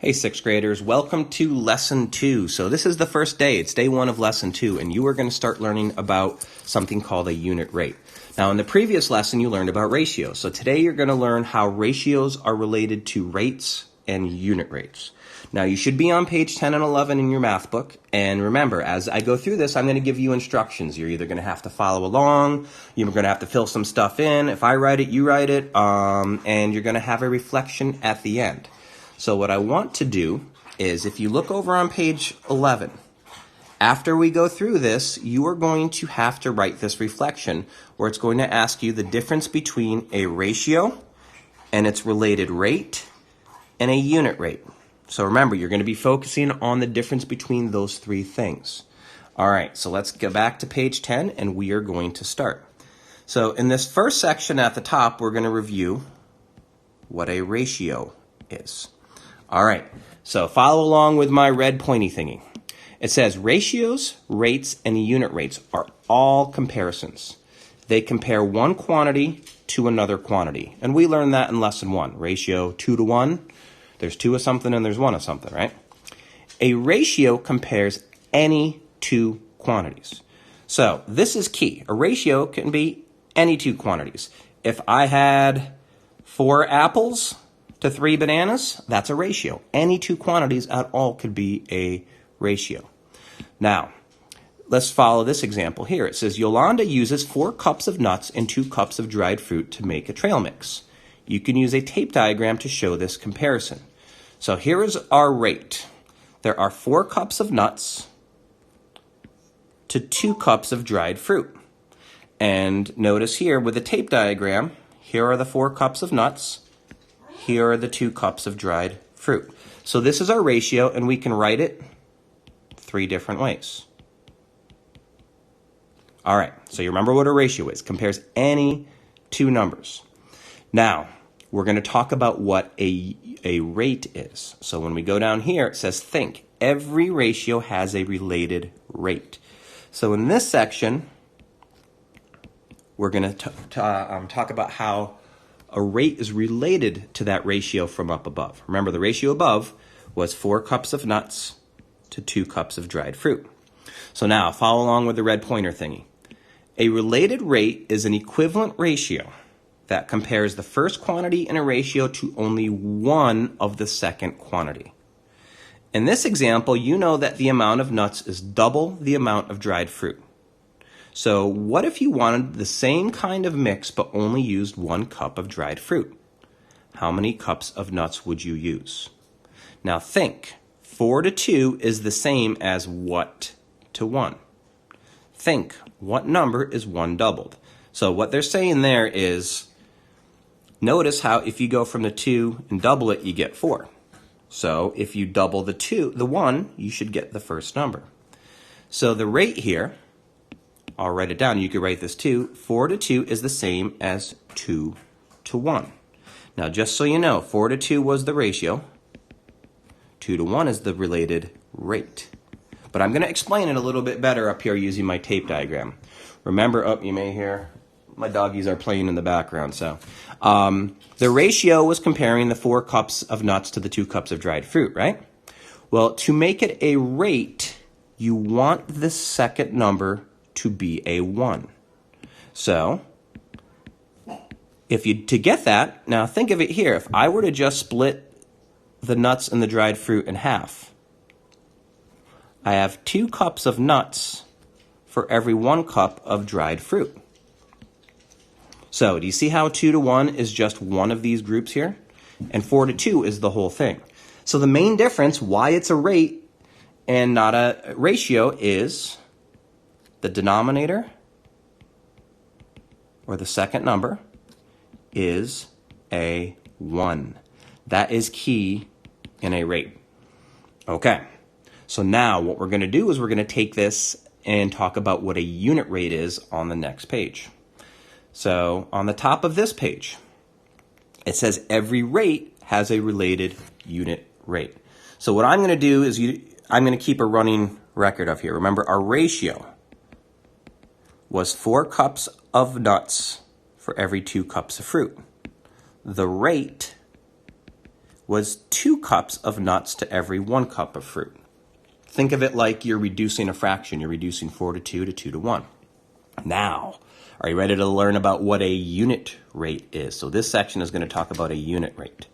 Hey, sixth graders, welcome to lesson 2. So this is the first day, it's day 1 of lesson 2, and you are going to start learning about something called a unit rate. Now in the previous lesson you learned about ratios, so today you're going to learn how ratios are related to rates and unit rates. Now you should be on page 10 and 11 in your math book, and remember, as I go through this, I'm going to give you instructions. You're either going to have to follow along, you're going to have to fill some stuff in. If I write it, you write it, and you're going to have a reflection at the end. So what I want to do is, if you look over on page 11, after we go through this, you are going to have to write this reflection where it's going to ask you the difference between a ratio and its related rate and a unit rate. So remember, you're going to be focusing on the difference between those three things. All right, so let's go back to page 10 and we are going to start. So in this first section at the top, we're going to review what a ratio is. All right, so follow along with my red pointy thingy. It says ratios, rates, and unit rates are all comparisons. They compare one quantity to another quantity. And we learned that in lesson 1. Ratio 2 to 1. There's 2 of something and there's 1 of something, right? A ratio compares any two quantities. So this is key. A ratio can be any two quantities. If I had 4 apples to 3 bananas, that's a ratio. Any two quantities at all could be a ratio. Now, let's follow this example here. It says Yolanda uses 4 cups of nuts and 2 cups of dried fruit to make a trail mix. You can use a tape diagram to show this comparison. So here is our rate. There are 4 cups of nuts to 2 cups of dried fruit. And notice here with the tape diagram, here are the 4 cups of nuts. Here are the 2 cups of dried fruit. So this is our ratio, and we can write it 3 different ways. All right, so you remember what a ratio is. Compares any two numbers. Now, we're going to talk about what a rate is. So when we go down here, it says think. Every ratio has a related rate. So in this section, we're going to talk about how a rate is related to that ratio from up above. Remember, the ratio above was 4 cups of nuts to 2 cups of dried fruit. So now, follow along with the red pointer thingy. A related rate is an equivalent ratio that compares the first quantity in a ratio to only one of the second quantity. In this example, you know that the amount of nuts is double the amount of dried fruit. So what if you wanted the same kind of mix but only used 1 cup of dried fruit? How many cups of nuts would you use? Now think, 4 to 2 is the same as what to 1? Think, what number is 1 doubled? So what they're saying there is, notice how if you go from the 2 and double it, you get 4. So if you double the 1, you should get the first number. So the rate here, I'll write it down. You could write this too. 4 to 2 is the same as 2 to 1. Now, just so you know, 4 to 2 was the ratio. 2 to 1 is the related rate. But I'm going to explain it a little bit better up here using my tape diagram. Remember, you may hear my doggies are playing in the background. So the ratio was comparing the 4 cups of nuts to the 2 cups of dried fruit, right? Well, to make it a rate, you want the second number to be a 1. So, to get that, now think of it here. If I were to just split the nuts and the dried fruit in half, I have 2 cups of nuts for every 1 cup of dried fruit. So, do you see how 2 to 1 is just one of these groups here? And 4 to 2 is the whole thing. So the main difference, why it's a rate and not a ratio, is the denominator, or the second number, is a 1. That is key in a rate. Okay, so now what we're going to do is we're going to take this and talk about what a unit rate is on the next page. So on the top of this page, it says every rate has a related unit rate. So what I'm going to do is I'm going to keep a running record of here. Remember, our ratio was 4 cups of nuts for every 2 cups of fruit. The rate was 2 cups of nuts to every 1 cup of fruit. Think of it like you're reducing a fraction. You're reducing 4 to 2 to 2 to 1. Now, are you ready to learn about what a unit rate is? So this section is going to talk about a unit rate.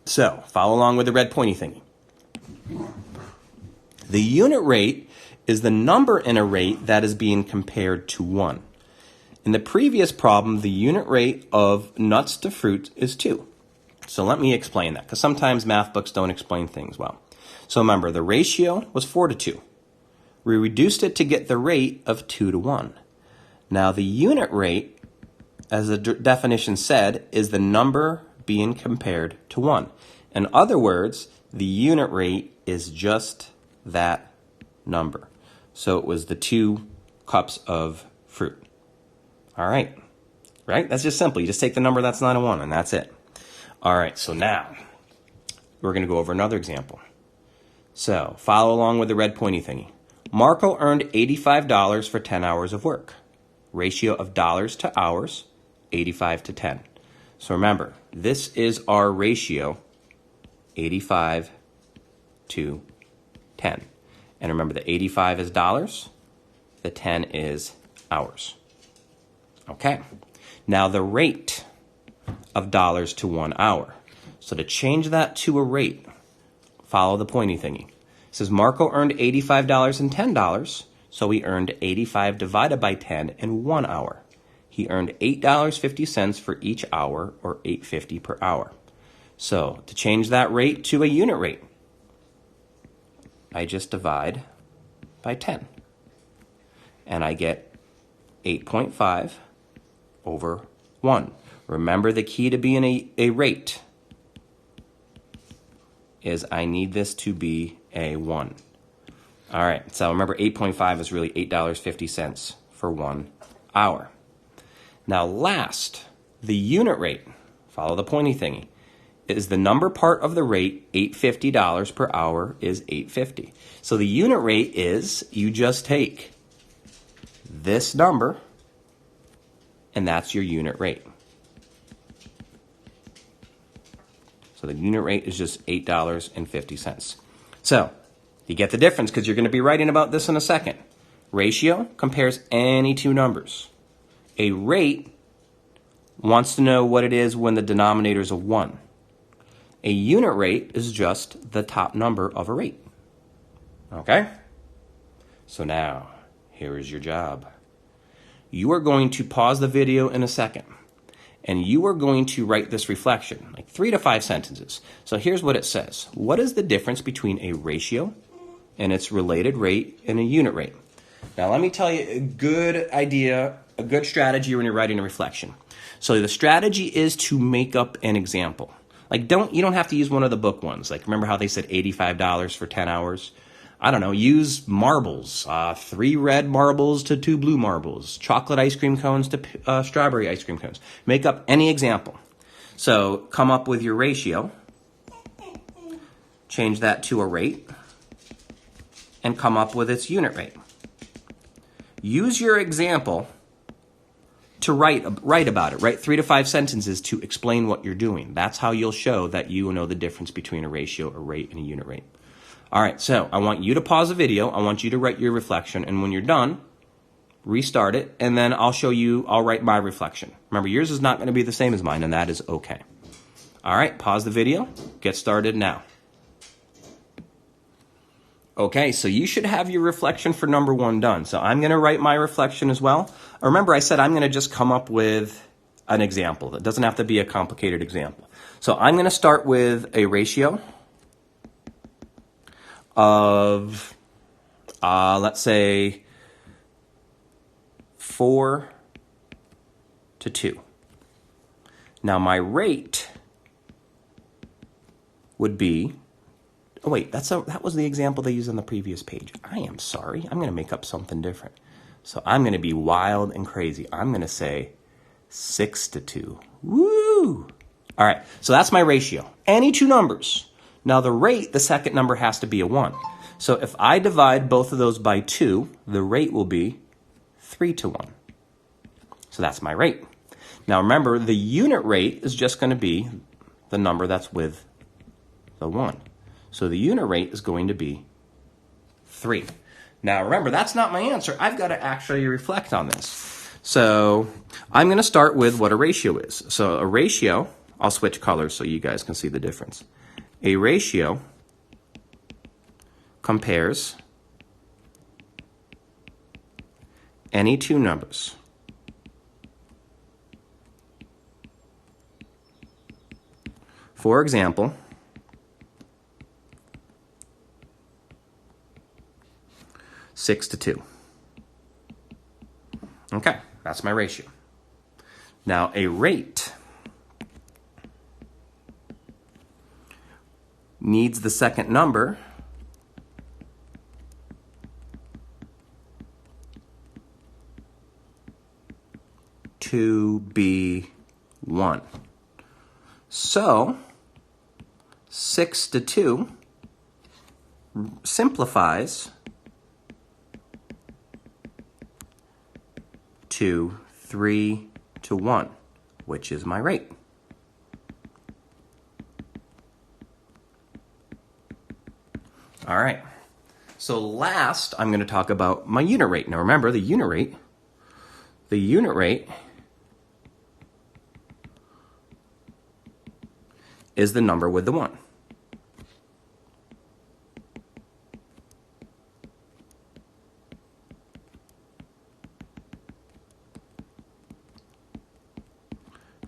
So, follow along with the red pointy thingy. The unit rate is the number in a rate that is being compared to 1. In the previous problem, the unit rate of nuts to fruit is 2. So let me explain that, because sometimes math books don't explain things well. So remember, the ratio was 4 to 2. We reduced it to get the rate of 2 to 1. Now the unit rate, as the definition said, is the number being compared to 1. In other words, the unit rate is just that number. So it was the 2 cups of fruit. All right, right? That's just simple. You just take the number that's not a 1, and that's it. All right, so now we're going to go over another example. So follow along with the red pointy thingy. Marco earned $85 for 10 hours of work. Ratio of dollars to hours, 85 to 10. So remember, this is our ratio, 85 to 10. And remember, the 85 is dollars, the 10 is hours. Okay, now the rate of dollars to 1 hour. So to change that to a rate, follow the pointy thingy. It says Marco earned $85 and $10, so he earned 85 divided by 10 in 1 hour. He earned $8.50 for each hour, or $8.50 per hour. So to change that rate to a unit rate, I just divide by 10. And I get 8.5 over 1. Remember, the key to being a rate is I need this to be a 1. All right, so remember 8.5 is really $8.50 for 1 hour. Now last, the unit rate, follow the pointy thingy, is the number part of the rate, $8.50 per hour is $8.50. So the unit rate is, you just take this number, and that's your unit rate. So the unit rate is just $8.50. So you get the difference because you're going to be writing about this in a second. Ratio compares any 2 numbers. A rate wants to know what it is when the denominator is a 1. A unit rate is just the top number of a rate. Okay? So now, here is your job. You are going to pause the video in a second, and you are going to write this reflection, like 3 to 5 sentences. So here's what it says. What is the difference between a ratio and its related rate and a unit rate? Now let me tell you a good idea, a good strategy when you're writing a reflection. So the strategy is to make up an example. Like you don't have to use one of the book ones. Like remember how they said $85 for 10 hours? I don't know, use marbles, 3 red marbles to 2 blue marbles, chocolate ice cream cones to strawberry ice cream cones. Make up any example. So come up with your ratio, change that to a rate, and come up with its unit rate. Use your example to write about it. Write 3 to 5 sentences to explain what you're doing. That's how you'll show that you know the difference between a ratio, a rate, and a unit rate. All right, so I want you to pause the video. I want you to write your reflection, and when you're done, restart it, and then I'll write my reflection. Remember, yours is not going to be the same as mine, and that is okay. All right, pause the video. Get started now. Okay, so you should have your reflection for number 1 done. So I'm going to write my reflection as well. Remember, I said I'm going to just come up with an example. That doesn't have to be a complicated example. So I'm going to start with a ratio of, let's say, 4 to 2. Now my rate would be, oh wait, that was the example they used on the previous page. I am sorry, I'm going to make up something different. So I'm going to be wild and crazy. I'm going to say 6 to 2. Woo! All right, so that's my ratio. Any 2 numbers. Now the rate, the second number has to be a 1. So if I divide both of those by 2, the rate will be 3 to 1. So that's my rate. Now remember, the unit rate is just going to be the number that's with the 1. So the unit rate is going to be 3. Now remember, that's not my answer. I've got to actually reflect on this. So I'm going to start with what a ratio is. So a ratio, I'll switch colors so you guys can see the difference. A ratio compares any two numbers. For example, 6 to 2. Okay, that's my ratio. Now a rate needs the second number to be 1. So 6 to 2 simplifies to 3 to 1, which is my rate. All right, so last I'm going to talk about my unit rate. Now remember, the unit rate is the number with the 1.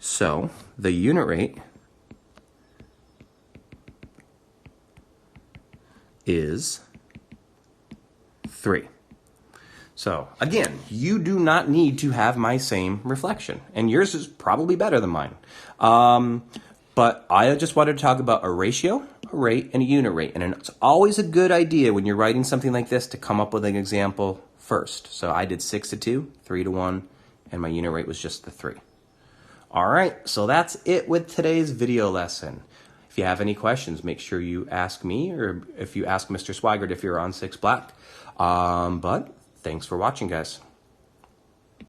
So the unit rate is 3. So again, you do not need to have my same reflection, and yours is probably better than mine. But I just wanted to talk about a ratio, a rate, and a unit rate. And it's always a good idea when you're writing something like this to come up with an example first. So I did 6 to 2, 3 to 1, and my unit rate was just the 3. All right, so that's it with today's video lesson. If you have any questions, make sure you ask me, or if you ask Mr. Swigert if you're on 6 Black. But thanks for watching, guys.